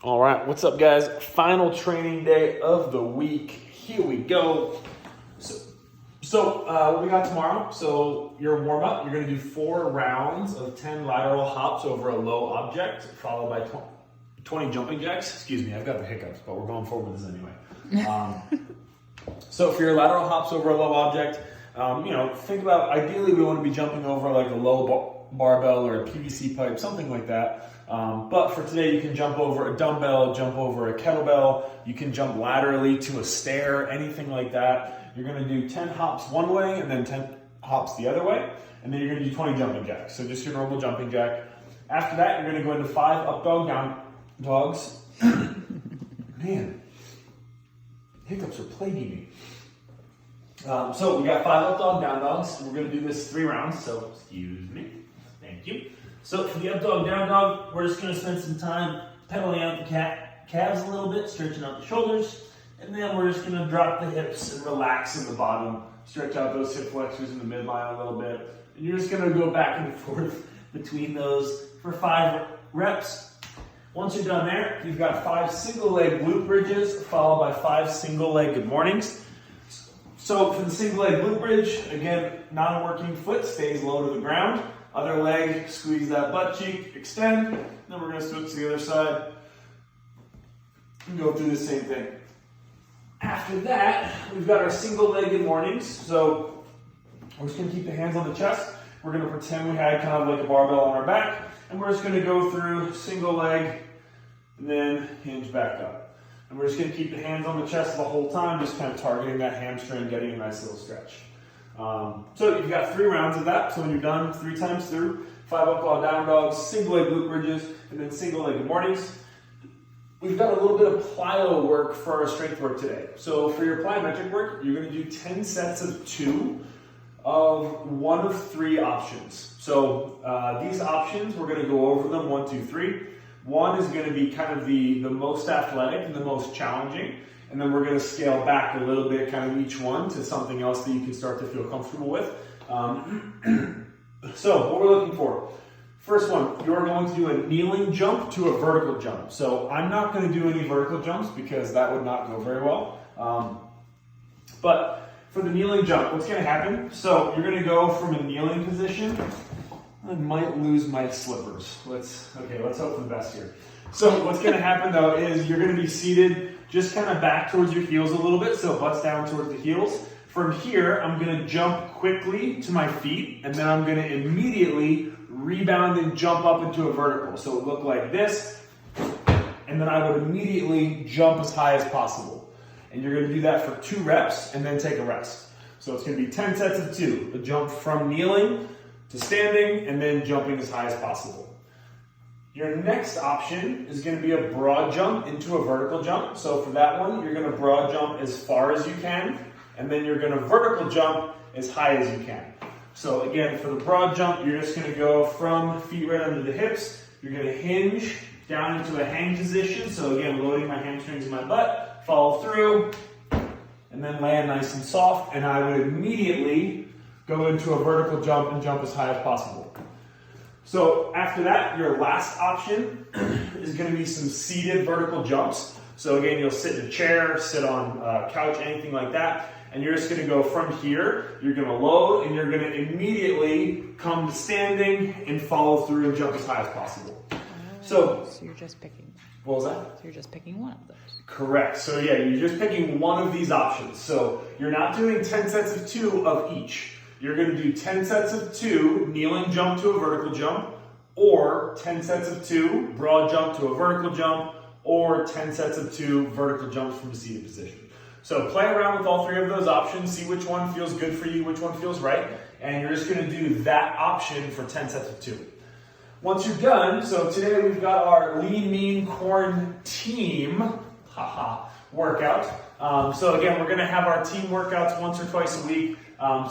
All right, what's up, guys? Final training day of the week. Here we go. So what we got tomorrow? So your warm up, you're going to do 4 rounds of 10 lateral hops over a low object, followed by 20 jumping jacks. Excuse me, I've got the hiccups, but we're going forward with this anyway. So for your lateral hops over a low object, think about, ideally we want to be jumping over like a low barbell or a PVC pipe, something like that. But for today, you can jump over a dumbbell, jump over a kettlebell, you can jump laterally to a stair, anything like that. You're gonna do 10 hops one way and then 10 hops the other way, and then you're gonna do 20 jumping jacks. So just your normal jumping jack. After that, you're gonna go into 5 up dog, down dogs. Man, hiccups are plaguing me. So we got 5 up dog, down dogs. We're gonna do this 3 rounds, so excuse me, thank you. So for the up dog, down dog, we're just gonna spend some time pedaling out the calves a little bit, stretching out the shoulders, and then we're just gonna drop the hips and relax in the bottom, stretch out those hip flexors in the midline a little bit, and you're just gonna go back and forth between those for 5 reps. Once you're done there, you've got 5 single leg glute bridges, followed by 5 single leg good mornings. So for the single leg glute bridge, again, non-working foot stays low to the ground. Other leg, squeeze that butt cheek, extend. Then we're gonna switch to the other side and go through the same thing. After that, we've got our single leg good mornings. So we're just gonna keep the hands on the chest. We're gonna pretend we had kind of like a barbell on our back, and we're just gonna go through single leg and then hinge back up. And we're just gonna keep the hands on the chest the whole time, just kind of targeting that hamstring, getting a nice little stretch. So you've got 3 rounds of that. So when you're done 3 times through, 5 up dog, down dogs, single leg glute bridges, and then single leg good mornings. We've got a little bit of plyo work for our strength work today. So for your plyometric work, you're going to do 10 sets of 2 of 1 of 3 options. So these options, we're going to go over them 1, 2, 3. 1 is going to be kind of the most athletic and the most challenging. And then we're going to scale back a little bit, kind of each one, to something else that you can start to feel comfortable with. So what we're looking for. First one, you're going to do a kneeling jump to a vertical jump. So I'm not going to do any vertical jumps because that would not go very well. But for the kneeling jump, what's going to happen? So you're going to go from a kneeling position. I might lose my slippers. Let's hope for the best here. So what's going to happen though is you're going to be seated just kind of back towards your heels a little bit, so butts down towards the heels. From here, I'm going to jump quickly to my feet, and then I'm going to immediately rebound and jump up into a vertical. So it look like this, and then I would immediately jump as high as possible. And you're going to do that for 2 reps, and then take a rest. So it's going to be 10 sets of 2. A jump from kneeling to standing, and then jumping as high as possible. Your next option is going to be a broad jump into a vertical jump. So for that one, you're going to broad jump as far as you can, and then you're going to vertical jump as high as you can. So again, for the broad jump, you're just going to go from feet right under the hips. You're going to hinge down into a hang position. So again, loading my hamstrings in my butt, follow through, and then land nice and soft. And I would immediately go into a vertical jump and jump as high as possible. So after that, your last option is going to be some seated vertical jumps. So again, you'll sit in a chair, sit on a couch, anything like that. And you're just going to go from here, you're going to load, and you're going to immediately come to standing and follow through and jump as high as possible. So you're just picking. What was that? So you're just picking one of those. Correct. So yeah, you're just picking one of these options. So you're not doing 10 sets of 2 of each. You're going to do 10 sets of 2 kneeling jump to a vertical jump, or 10 sets of 2 broad jump to a vertical jump, or 10 sets of 2 vertical jumps from a seated position. So play around with all 3 of those options, see which one feels good for you, which one feels right, and you're just going to do that option for 10 sets of 2. Once you're done, so today we've got our Lean Mean Corn team workout. So again, we're going to have our team workouts once or twice a week.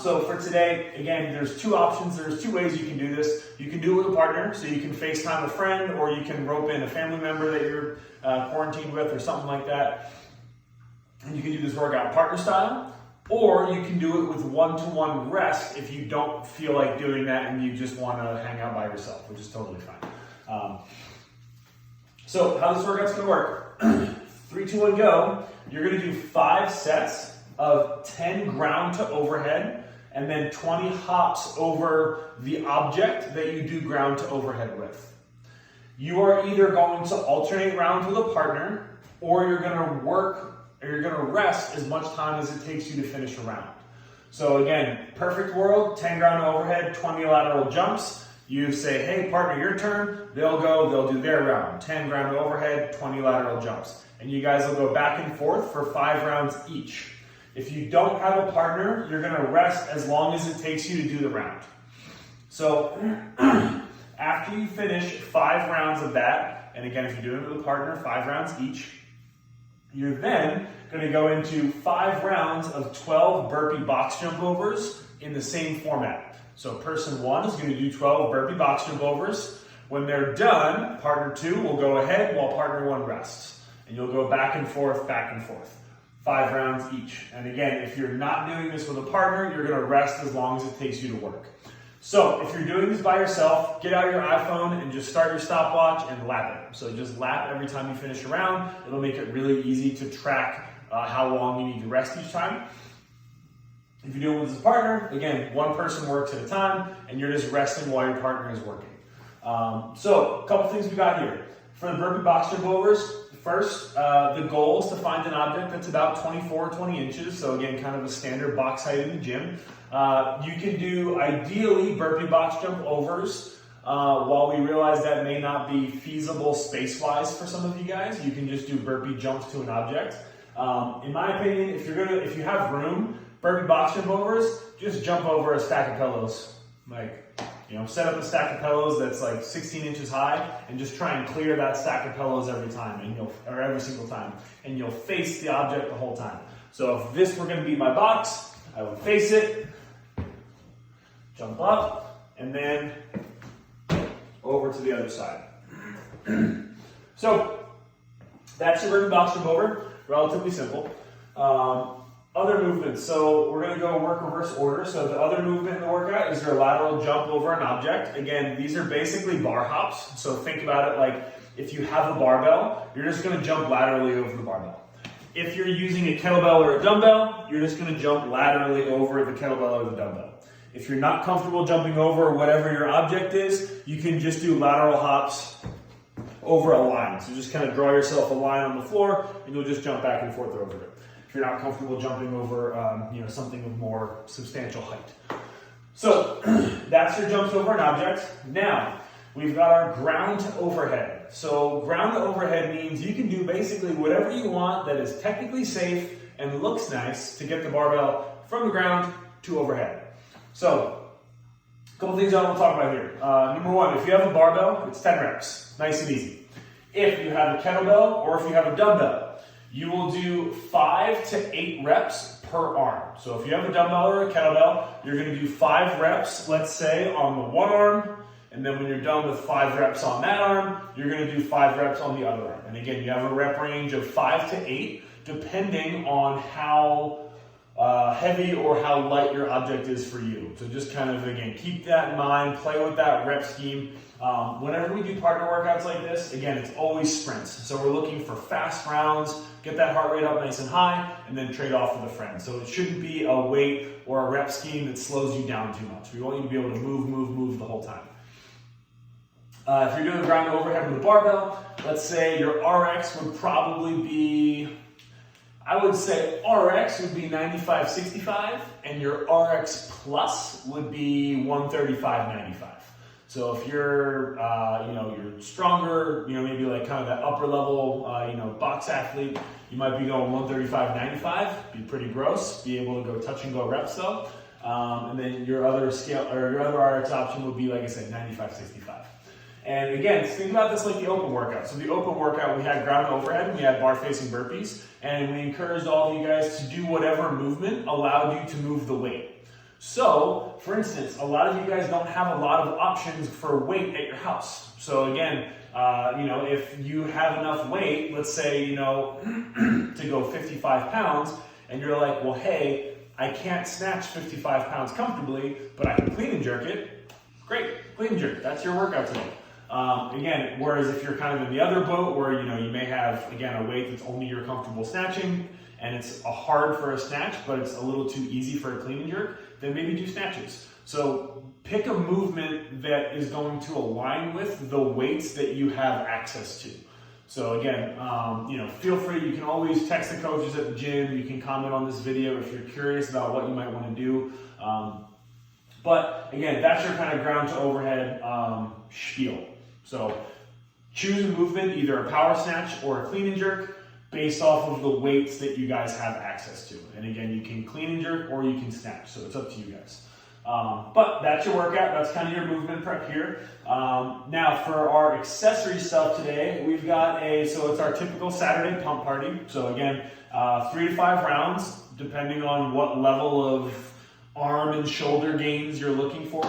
So for today, again, there's 2 options. There's 2 ways you can do this. You can do it with a partner, so you can FaceTime a friend, or you can rope in a family member that you're quarantined with or something like that. And you can do this workout partner style, or you can do it with one-to-one rest if you don't feel like doing that and you just want to hang out by yourself, which is totally fine. So how this workout's gonna work, 3, 2, 1, go. You're gonna do 5 sets of 10 ground to overhead, and then 20 hops over the object that you do ground to overhead with. You are either going to alternate rounds with a partner, or you're gonna rest as much time as it takes you to finish a round. So again, perfect world, 10 ground to overhead, 20 lateral jumps. You say, hey partner, your turn. They'll do their round. 10 ground to overhead, 20 lateral jumps. And you guys will go back and forth for 5 rounds each. If you don't have a partner, you're gonna rest as long as it takes you to do the round. So after you finish 5 rounds of that, and again, if you're doing it with a partner, 5 rounds each, you're then gonna go into 5 rounds of 12 burpee box jump overs in the same format. So person 1 is gonna do 12 burpee box jump overs. When they're done, partner 2 will go ahead while partner 1 rests. And you'll go back and forth, 5 rounds each. And again, if you're not doing this with a partner, you're gonna rest as long as it takes you to work. So if you're doing this by yourself, get out your iPhone and just start your stopwatch and lap it. So just lap every time you finish a round. It'll make it really easy to track how long you need to rest each time. If you're doing it with a partner, again, one person works at a time and you're just resting while your partner is working. So a couple things we got here. For the burpee box jump overs, first, the goal is to find an object that's about 24 or 20 inches. So again, kind of a standard box height in the gym. You can do, ideally, burpee box jump overs. While we realize that may not be feasible space-wise for some of you guys, you can just do burpee jumps to an object. In my opinion, if you have room, burpee box jump overs, just jump over a stack of pillows. Set up a stack of pillows that's like 16 inches high and just try and clear that stack of pillows every time, or every single time, and you'll face the object the whole time. So if this were going to be my box, I would face it, jump up, and then over to the other side. So that's your burpee box jump over, relatively simple. Other movements, so we're going to go work reverse order. So the other movement in the workout is your lateral jump over an object. Again, these are basically bar hops. So think about it like if you have a barbell, you're just going to jump laterally over the barbell. If you're using a kettlebell or a dumbbell, you're just going to jump laterally over the kettlebell or the dumbbell. If you're not comfortable jumping over whatever your object is, you can just do lateral hops over a line. So just kind of draw yourself a line on the floor and you'll just jump back and forth over it. If you're not comfortable jumping over something of more substantial height. So that's your jumps over an object. Now, we've got our ground to overhead. So ground to overhead means you can do basically whatever you want that is technically safe and looks nice to get the barbell from the ground to overhead. So, a couple things I want to talk about here. Number 1, if you have a barbell, it's 10 reps. Nice and easy. If you have a kettlebell or if you have a dumbbell, you will do 5 to 8 reps per arm. So if you have a dumbbell or a kettlebell, you're going to do 5 reps, let's say, on the one arm, and then when you're done with 5 reps on that arm, you're going to do 5 reps on the other arm. And again, you have a rep range of 5 to 8, depending on how heavy or how light your object is for you. So just kind of, again, keep that in mind, play with that rep scheme. Whenever we do partner workouts like this, again, it's always sprints. So we're looking for fast rounds, get that heart rate up nice and high, and then trade off with a friend. So it shouldn't be a weight or a rep scheme that slows you down too much. We want you to be able to move the whole time. If you're doing ground overhead with a barbell, let's say your RX would probably be, I would say RX would be 95-65, and your RX Plus would be 135-95. So if you're, you're stronger, maybe like kind of that upper level, box athlete, you might be going 135-95, be pretty gross, be able to go touch and go reps though. And then your other scale or your other RX option would be, like I said, 95-65. And again, think about this like the open workout. So the open workout, we had ground overhead, we had bar facing burpees, and we encouraged all of you guys to do whatever movement allowed you to move the weight. So, for instance, a lot of you guys don't have a lot of options for weight at your house. So again, if you have enough weight, let's say, to go 55 pounds, and you're like, well, hey, I can't snatch 55 pounds comfortably, but I can clean and jerk it. Great, clean and jerk, that's your workout today. Again, whereas if you're kind of in the other boat where you may have, again, a weight that's only you're comfortable snatching and it's hard for a snatch, but it's a little too easy for a clean and jerk, then maybe do snatches. So pick a movement that is going to align with the weights that you have access to. So again, feel free, you can always text the coaches at the gym, you can comment on this video if you're curious about what you might want to do. But again, that's your kind of ground to overhead spiel. So choose a movement, either a power snatch or a clean and jerk, based off of the weights that you guys have access to. And again, you can clean and jerk or you can snatch, so it's up to you guys. But that's your workout, that's kind of your movement prep here. Now for our accessory stuff today, we've got so it's our typical Saturday pump party. So again, 3 to 5 rounds, depending on what level of arm and shoulder gains you're looking for.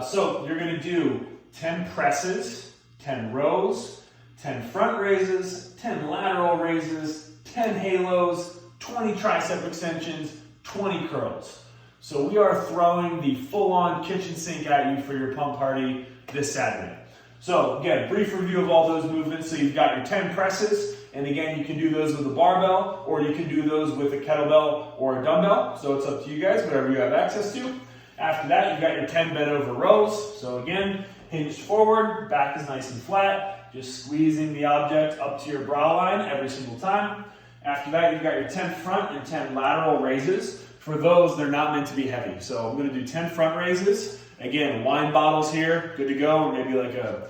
So you're gonna do 10 presses, 10 rows, 10 front raises, 10 lateral raises, 10 halos, 20 tricep extensions, 20 curls. So we are throwing the full-on kitchen sink at you for your pump party this Saturday. So again, brief review of all those movements. So you've got your 10 presses, and again, you can do those with a barbell, or you can do those with a kettlebell or a dumbbell. So it's up to you guys, whatever you have access to. After that, you've got your 10 bent over rows. So again, hinged forward, back is nice and flat, just squeezing the object up to your brow line every single time. After that, you've got your 10 front and 10 lateral raises. For those, they're not meant to be heavy. So I'm gonna do 10 front raises. Again, wine bottles here, good to go, or maybe like a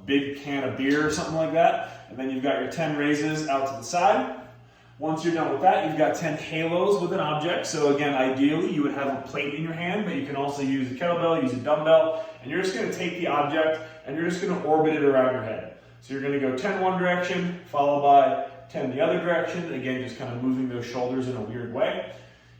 big can of beer or something like that. And then you've got your 10 raises out to the side. Once you're done with that, you've got 10 halos with an object. So again, ideally, you would have a plate in your hand, but you can also use a kettlebell, use a dumbbell, and you're just gonna take the object and you're just gonna orbit it around your head. So you're gonna go 10 one direction, followed by 10 the other direction. Again, just kind of moving those shoulders in a weird way.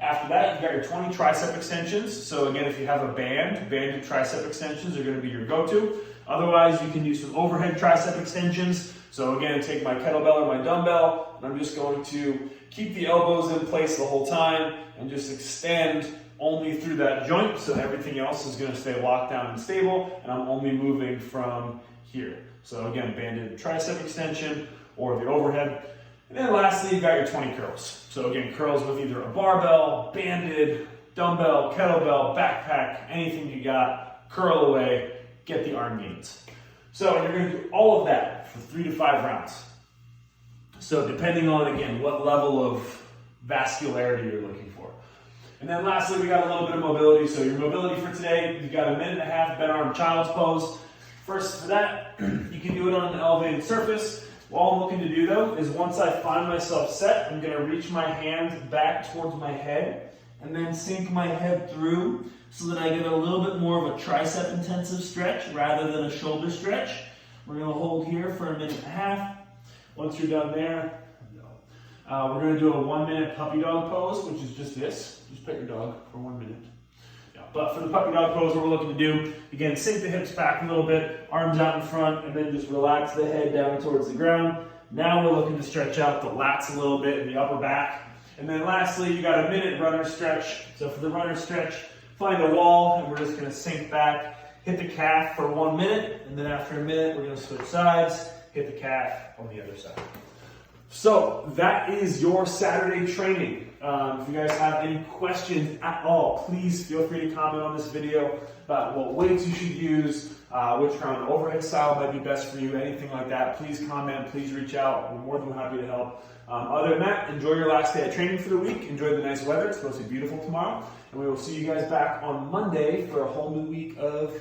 After that, you've got your 20 tricep extensions. So again, if you have a banded tricep extensions are gonna be your go-to. Otherwise, you can do some overhead tricep extensions. So again, take my kettlebell or my dumbbell, and I'm just going to keep the elbows in place the whole time and just extend only through that joint, so everything else is gonna stay locked down and stable, and I'm only moving from here. So again, banded tricep extension or the overhead. And then lastly, you've got your 20 curls. So again, curls with either a barbell, banded, dumbbell, kettlebell, backpack, anything you got, curl away, get the arm gains. So you're gonna do all of that for 3 to 5 rounds. So depending on, again, what level of vascularity you're looking for. And then lastly, we got a little bit of mobility. So your mobility for today, you've got a 1.5 minute bent arm child's pose. First for that, you can do it on an elevated surface. All I'm looking to do though, is once I find myself set, I'm gonna reach my hand back towards my head and then sink my head through so that I get a little bit more of a tricep intensive stretch rather than a shoulder stretch. We're gonna hold here for 1.5 minutes. Once you're done there, we're gonna do a 1 minute puppy dog pose, which is just this. Just pet your dog for 1 minute. But for the puppy dog pose, what we're looking to do, again, sink the hips back a little bit, arms out in front, and then just relax the head down towards the ground. Now we're looking to stretch out the lats a little bit in the upper back. And then lastly, you got a 1 minute runner stretch. So for the runner stretch, find a wall, and we're just gonna sink back, hit the calf for 1 minute, and then after 1 minute, we're gonna switch sides, hit the calf on the other side. So that is your Saturday training. If you guys have any questions at all, please feel free to comment on this video about what weights you should use, which kind of overhead style might be best for you, anything like that. Please comment, please reach out. We're more than happy to help. Other than that, enjoy your last day of training for the week. Enjoy the nice weather. It's supposed to be beautiful tomorrow. And we will see you guys back on Monday for a whole new week of